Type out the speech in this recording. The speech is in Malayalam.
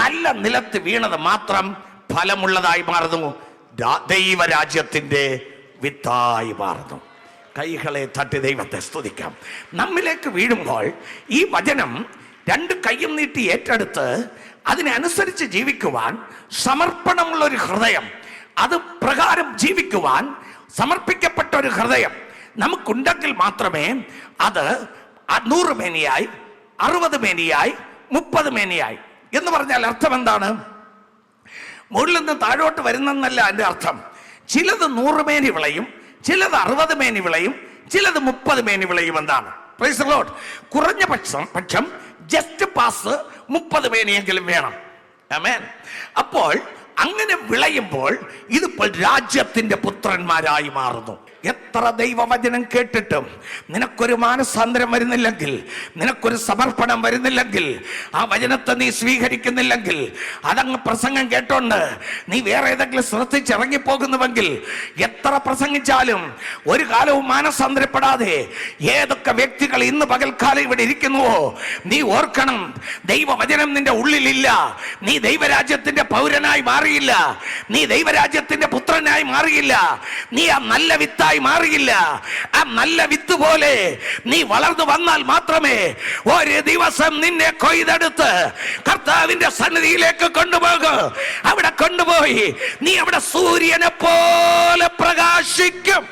നല്ല നിലത്ത് വീണത് മാത്രം ഫലമുള്ളതായി മാറുന്നു, ദൈവരാജ്യത്തിന്റെ വിത്തായി മാറുന്നു. കൈകളെ തട്ടി ദൈവത്തെ സ്തുതിക്കാം. നമ്മിലേക്ക് വീഴുമ്പോൾ ഈ വചനം രണ്ട് കൈയും നീട്ടി ഏറ്റെടുത്ത് അതിനനുസരിച്ച് ജീവിക്കുവാൻ സമർപ്പണമുള്ള ഒരു ഹൃദയം, അത് പ്രകാരം ജീവിക്കുവാൻ സമർപ്പിക്കപ്പെട്ട ഒരു ഹൃദയം നമുക്കുണ്ടെങ്കിൽ മാത്രമേ അത് 100 മേനിയായി, 60 മേനിയായി, 30 മേനിയായി. എന്ന് പറഞ്ഞാൽ അർത്ഥം എന്താണ്? മുകളിൽ നിന്ന് താഴോട്ട് വരുന്നെന്നല്ല എൻ്റെ അർത്ഥം. ചിലത് 100 മേനി വിളയും, ചിലത് 60 മേനി വിളയും, ചിലത് 30 മേനി വിളയും. എന്താണ്? Praise the Lord. കുറഞ്ഞ പക്ഷം ജസ്റ്റ് പാസ് 30 മേനിയെങ്കിലും വേണം. ആമേൻ. അപ്പോൾ അങ്ങനെ വിളയുമ്പോൾ ഇതിപ്പോൾ രാജ്യത്തിന്റെ പുത്രന്മാരായി മാറുന്നു. എത്ര ദൈവവചനം കേട്ടിട്ടും നിനക്കൊരു മാനസാന്തരം വരുന്നില്ലെങ്കിൽ, നിനക്കൊരു സമർപ്പണം വരുന്നില്ലെങ്കിൽ, ആ വചനത്തെ നീ സ്വീകരിക്കുന്നില്ലെങ്കിൽ, അതങ്ങ് പ്രസംഗം കേട്ടോണ്ട് നീ വേറെ ഏതെങ്കിലും ശ്രദ്ധിച്ചിറങ്ങിപ്പോകുന്നുവെങ്കിൽ, എത്ര പ്രസംഗിച്ചാലും ഒരു കാലവും മാനസാന്തരപ്പെടാതെ ഏതൊക്കെ വ്യക്തികൾ ഇന്ന് പകൽക്കാലം ഇവിടെ ഇരിക്കുന്നുവോ, നീ ഓർക്കണം, ദൈവവചനം നിന്റെ ഉള്ളിലില്ല. നീ ദൈവരാജ്യത്തിന്റെ പൗരനായി മാറിയില്ല, നീ ദൈവരാജ്യത്തിന്റെ പുത്രനായി മാറിയില്ല, നീ ആ നല്ല വിത്തായി മാറിയില്ല. ആ നല്ല വിത്ത് പോലെ നീ വളർന്നു വന്നാൽ മാത്രമേ ഒരു ദിവസം നിന്നെ കൊയ്തെടുത്ത് കർത്താവിന്റെ സന്നിധിയിലേക്ക് കൊണ്ടുപോകൂ. അവിടെ കൊണ്ടുപോയി നീ അവിടെ സൂര്യനെ പോലെ പ്രകാശിക്കും.